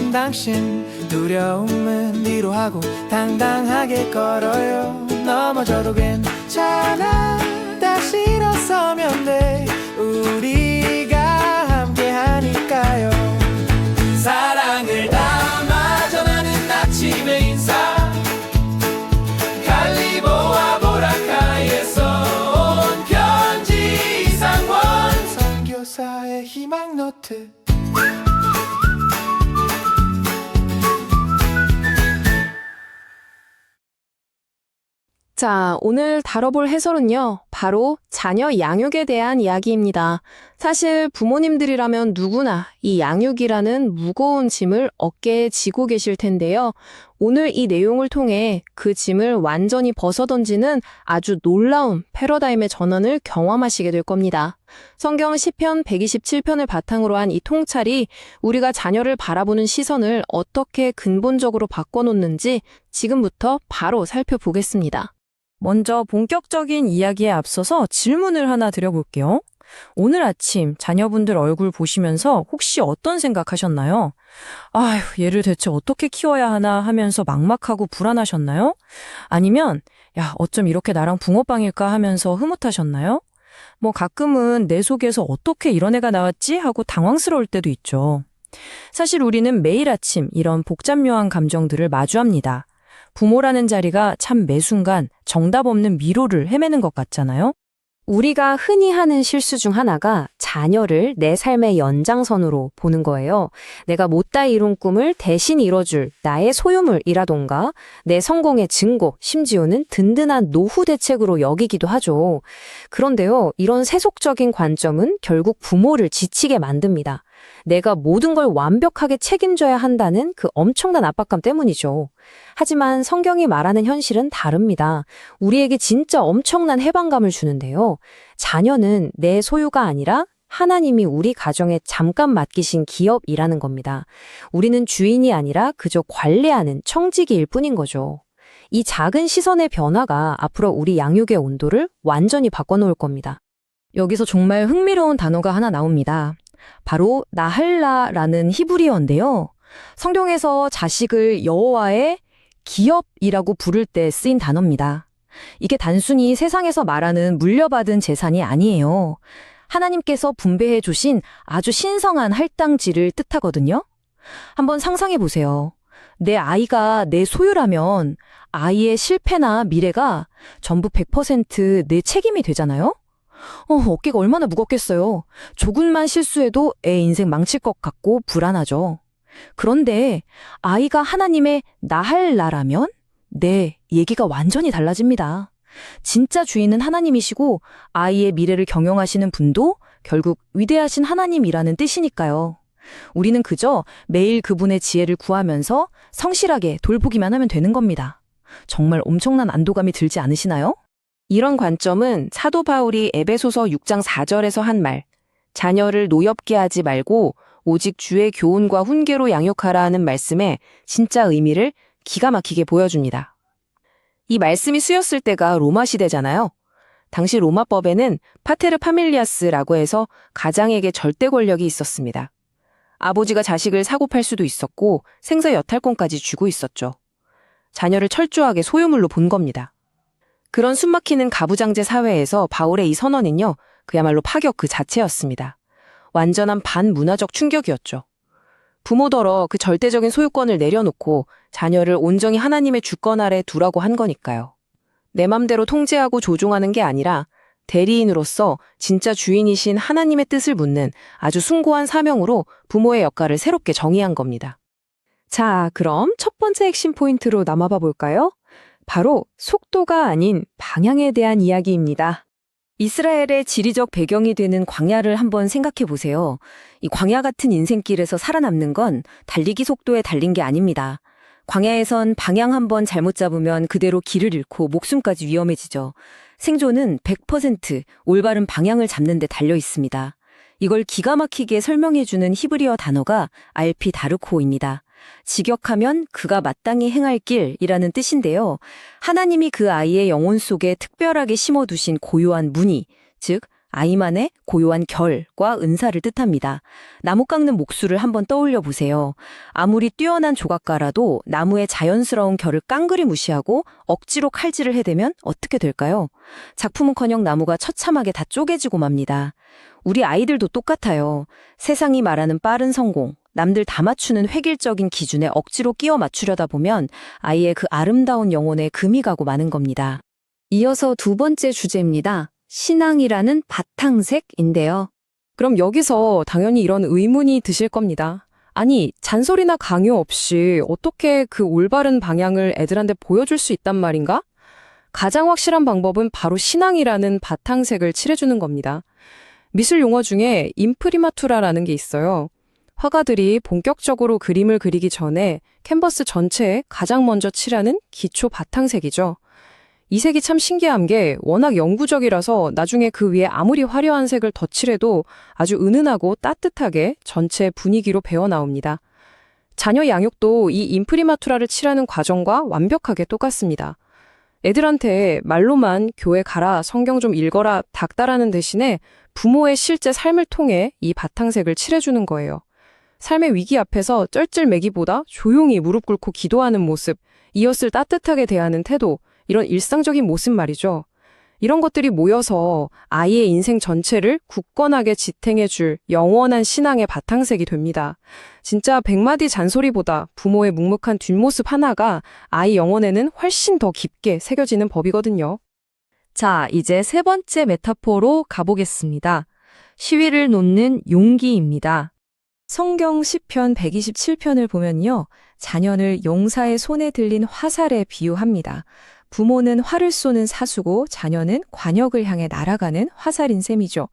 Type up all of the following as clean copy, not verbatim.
있는 당신 두려움은 위로하고 당당하게 걸어요. 넘어져도 괜찮아 다시 일어서면 돼 우리가 함께 하니까요. 사랑을 담아 전하는 아침의 인사 갈리보와 보라카이에서 온 편지 이상원 선교사의 희망 노트. 자, 오늘 다뤄볼 해설은요, 바로 자녀 양육에 대한 이야기입니다. 사실 부모님들이라면 누구나 이 양육이라는 무거운 짐을 어깨에 지고 계실 텐데요. 오늘 이 내용을 통해 그 짐을 완전히 벗어던지는 아주 놀라운 패러다임의 전환을 경험하시게 될 겁니다. 성경 시편 127편을 바탕으로 한 이 통찰이 우리가 자녀를 바라보는 시선을 어떻게 근본적으로 바꿔놓는지 지금부터 바로 살펴보겠습니다. 먼저 본격적인 이야기에 앞서서 질문을 하나 드려볼게요. 오늘 아침 자녀분들 얼굴 보시면서 혹시 어떤 생각하셨나요? 아휴, 얘를 대체 어떻게 키워야 하나 하면서 막막하고 불안하셨나요? 아니면 야, 어쩜 이렇게 나랑 붕어빵일까 하면서 흐뭇하셨나요? 가끔은 내 속에서 어떻게 이런 애가 나왔지 하고 당황스러울 때도 있죠. 사실 우리는 매일 아침 이런 복잡묘한 감정들을 마주합니다. 부모라는 자리가 참 매순간 정답 없는 미로를 헤매는 것 같잖아요. 우리가 흔히 하는 실수 중 하나가 자녀를 내 삶의 연장선으로 보는 거예요. 내가 못다 이룬 꿈을 대신 이뤄줄 나의 소유물이라던가 내 성공의 증거, 심지어는 든든한 노후 대책으로 여기기도 하죠. 그런데요, 이런 세속적인 관점은 결국 부모를 지치게 만듭니다. 내가 모든 걸 완벽하게 책임져야 한다는 그 엄청난 압박감 때문이죠. 하지만 성경이 말하는 현실은 다릅니다. 우리에게 진짜 엄청난 해방감을 주는데요. 자녀는 내 소유가 아니라 하나님이 우리 가정에 잠깐 맡기신 기업이라는 겁니다. 우리는 주인이 아니라 그저 관리하는 청지기일 뿐인 거죠. 이 작은 시선의 변화가 앞으로 우리 양육의 온도를 완전히 바꿔놓을 겁니다. 여기서 정말 흥미로운 단어가 하나 나옵니다. 바로 나할라라는 히브리어인데요. 성경에서 자식을 여호와의 기업이라고 부를 때 쓰인 단어입니다. 이게 단순히 세상에서 말하는 물려받은 재산이 아니에요. 하나님께서 분배해 주신 아주 신성한 할당지를 뜻하거든요. 한번 상상해 보세요. 내 아이가 내 소유라면 아이의 실패나 미래가 전부 100% 내 책임이 되잖아요? 어깨가 얼마나 무겁겠어요. 조금만 실수해도 애 인생 망칠 것 같고 불안하죠. 그런데 아이가 하나님의 나할라라면 내 얘기가 완전히 달라집니다. 진짜 주인은 하나님이시고 아이의 미래를 경영하시는 분도 결국 위대하신 하나님이라는 뜻이니까요. 우리는 그저 매일 그분의 지혜를 구하면서 성실하게 돌보기만 하면 되는 겁니다. 정말 엄청난 안도감이 들지 않으시나요? 이런 관점은 사도 바울이 에베소서 6장 4절에서 한 말, 자녀를 노엽게 하지 말고 오직 주의 교훈과 훈계로 양육하라 하는 말씀에 진짜 의미를 기가 막히게 보여줍니다. 이 말씀이 쓰였을 때가 로마 시대잖아요. 당시 로마법에는 파테르 파밀리아스라고 해서 가장에게 절대 권력이 있었습니다. 아버지가 자식을 사고 팔 수도 있었고 생사 여탈권까지 쥐고 있었죠. 자녀를 철저하게 소유물로 본 겁니다. 그런 숨막히는 가부장제 사회에서 바울의 이 선언은요, 그야말로 파격 그 자체였습니다. 완전한 반문화적 충격이었죠. 부모더러 그 절대적인 소유권을 내려놓고 자녀를 온전히 하나님의 주권 아래 두라고 한 거니까요. 내 맘대로 통제하고 조종하는 게 아니라 대리인으로서 진짜 주인이신 하나님의 뜻을 묻는 아주 숭고한 사명으로 부모의 역할을 새롭게 정의한 겁니다. 자, 그럼 첫 번째 핵심 포인트로 남아봐 볼까요? 바로 속도가 아닌 방향에 대한 이야기입니다. 이스라엘의 지리적 배경이 되는 광야를 한번 생각해 보세요. 이 광야 같은 인생길에서 살아남는 건 달리기 속도에 달린 게 아닙니다. 광야에선 방향 한번 잘못 잡으면 그대로 길을 잃고 목숨까지 위험해지죠. 생존은 100% 올바른 방향을 잡는 데 달려 있습니다. 이걸 기가 막히게 설명해주는 히브리어 단어가 알피다르코입니다. 직역하면 그가 마땅히 행할 길이라는 뜻인데요. 하나님이 그 아이의 영혼 속에 특별하게 심어두신 고요한 무늬, 즉 아이만의 고요한 결과 은사를 뜻합니다. 나무 깎는 목수를 한번 떠올려 보세요. 아무리 뛰어난 조각가라도 나무의 자연스러운 결을 깡그리 무시하고 억지로 칼질을 해대면 어떻게 될까요? 작품은커녕 나무가 처참하게 다 쪼개지고 맙니다. 우리 아이들도 똑같아요. 세상이 말하는 빠른 성공, 남들 다 맞추는 획일적인 기준에 억지로 끼워 맞추려다 보면 아이의 그 아름다운 영혼에 금이 가고 마는 겁니다. 이어서 두 번째 주제입니다. 신앙이라는 바탕색인데요. 그럼 여기서 당연히 이런 의문이 드실 겁니다. 아니, 잔소리나 강요 없이 어떻게 그 올바른 방향을 애들한테 보여줄 수 있단 말인가? 가장 확실한 방법은 바로 신앙이라는 바탕색을 칠해주는 겁니다. 미술 용어 중에 임프리마투라라는 게 있어요. 화가들이 본격적으로 그림을 그리기 전에 캔버스 전체에 가장 먼저 칠하는 기초 바탕색이죠. 이 색이 참 신기한 게 워낙 영구적이라서 나중에 그 위에 아무리 화려한 색을 덧칠해도 아주 은은하고 따뜻하게 전체 분위기로 배어나옵니다. 자녀 양육도 이 임프리마투라를 칠하는 과정과 완벽하게 똑같습니다. 애들한테 말로만 교회 가라, 성경 좀 읽어라, 닥달하는 대신에 부모의 실제 삶을 통해 이 바탕색을 칠해주는 거예요. 삶의 위기 앞에서 쩔쩔매기보다 조용히 무릎 꿇고 기도하는 모습, 이웃을 따뜻하게 대하는 태도, 이런 일상적인 모습 말이죠. 이런 것들이 모여서 아이의 인생 전체를 굳건하게 지탱해줄 영원한 신앙의 바탕색이 됩니다. 진짜 100마디 잔소리보다 부모의 묵묵한 뒷모습 하나가 아이 영혼에는 훨씬 더 깊게 새겨지는 법이거든요. 자, 이제 세 번째 메타포로 가보겠습니다. 시위를 놓는 용기입니다. 성경 시편 127편을 보면요. 자녀를 용사의 손에 들린 화살에 비유합니다. 부모는 활을 쏘는 사수고 자녀는 관역을 향해 날아가는 화살인 셈이죠.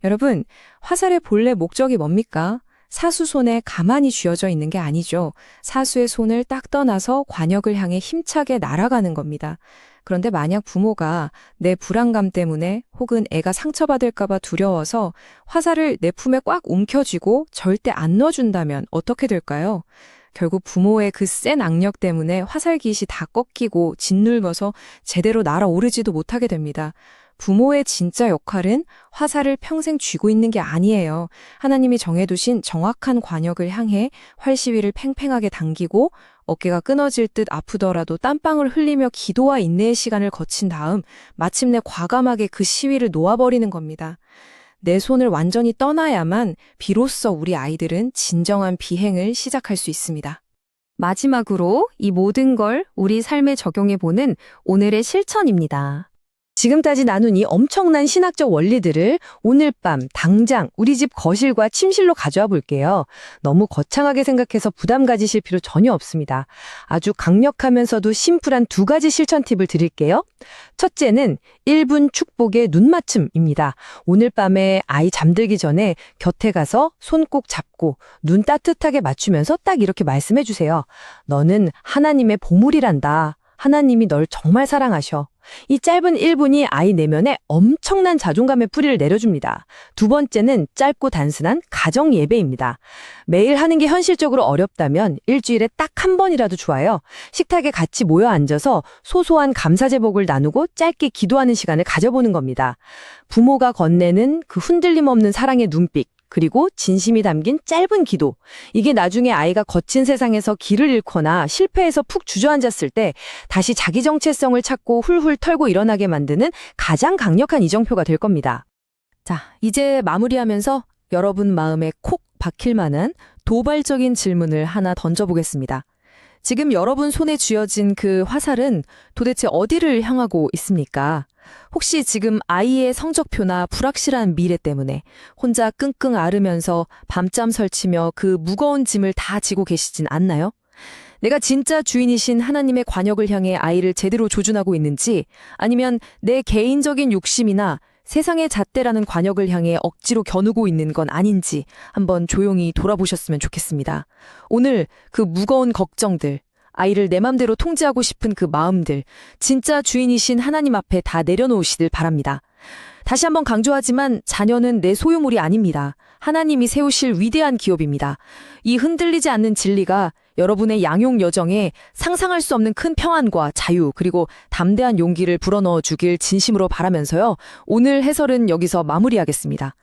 여러분, 화살의 본래 목적이 뭡니까? 사수 손에 가만히 쥐어져 있는 게 아니죠. 사수의 손을 딱 떠나서 관역을 향해 힘차게 날아가는 겁니다. 그런데 만약 부모가 내 불안감 때문에 혹은 애가 상처받을까봐 두려워서 화살을 내 품에 꽉 움켜쥐고 절대 안 넣어준다면 어떻게 될까요? 결국 부모의 그 센 악력 때문에 화살깃이 다 꺾이고 짓눌려서 제대로 날아오르지도 못하게 됩니다. 부모의 진짜 역할은 화살을 평생 쥐고 있는 게 아니에요. 하나님이 정해두신 정확한 관역을 향해 활시위를 팽팽하게 당기고 어깨가 끊어질 듯 아프더라도 땀방울 흘리며 기도와 인내의 시간을 거친 다음 마침내 과감하게 그 시위를 놓아버리는 겁니다. 내 손을 완전히 떠나야만 비로소 우리 아이들은 진정한 비행을 시작할 수 있습니다. 마지막으로 이 모든 걸 우리 삶에 적용해보는 오늘의 실천입니다. 지금까지 나눈 이 엄청난 신학적 원리들을 오늘 밤 당장 우리 집 거실과 침실로 가져와 볼게요. 너무 거창하게 생각해서 부담 가지실 필요 전혀 없습니다. 아주 강력하면서도 심플한 두 가지 실천 팁을 드릴게요. 첫째는 1분 축복의 눈 맞춤입니다. 오늘 밤에 아이 잠들기 전에 곁에 가서 손 꼭 잡고 눈 따뜻하게 맞추면서 딱 이렇게 말씀해 주세요. 너는 하나님의 보물이란다. 하나님이 널 정말 사랑하셔. 이 짧은 1분이 아이 내면에 엄청난 자존감의 뿌리를 내려줍니다. 두 번째는 짧고 단순한 가정 예배입니다. 매일 하는 게 현실적으로 어렵다면 일주일에 딱 한 번이라도 좋아요. 식탁에 같이 모여 앉아서 소소한 감사 제목을 나누고 짧게 기도하는 시간을 가져보는 겁니다. 부모가 건네는 그 흔들림 없는 사랑의 눈빛, 그리고 진심이 담긴 짧은 기도. 이게 나중에 아이가 거친 세상에서 길을 잃거나 실패해서 푹 주저앉았을 때 다시 자기 정체성을 찾고 훌훌 털고 일어나게 만드는 가장 강력한 이정표가 될 겁니다. 자, 이제 마무리하면서 여러분 마음에 콕 박힐 만한 도발적인 질문을 하나 던져보겠습니다. 지금 여러분 손에 쥐어진 그 화살은 도대체 어디를 향하고 있습니까? 혹시 지금 아이의 성적표나 불확실한 미래 때문에 혼자 끙끙 앓으면서 밤잠 설치며 그 무거운 짐을 다 지고 계시진 않나요? 내가 진짜 주인이신 하나님의 관역을 향해 아이를 제대로 조준하고 있는지, 아니면 내 개인적인 욕심이나 세상의 잣대라는 관역을 향해 억지로 겨누고 있는 건 아닌지 한번 조용히 돌아보셨으면 좋겠습니다. 오늘 그 무거운 걱정들, 아이를 내 맘대로 통제하고 싶은 그 마음들, 진짜 주인이신 하나님 앞에 다 내려놓으시길 바랍니다. 다시 한번 강조하지만 자녀는 내 소유물이 아닙니다. 하나님이 세우실 위대한 기업입니다. 이 흔들리지 않는 진리가 여러분의 양육 여정에 상상할 수 없는 큰 평안과 자유 그리고 담대한 용기를 불어넣어 주길 진심으로 바라면서요. 오늘 해설은 여기서 마무리하겠습니다.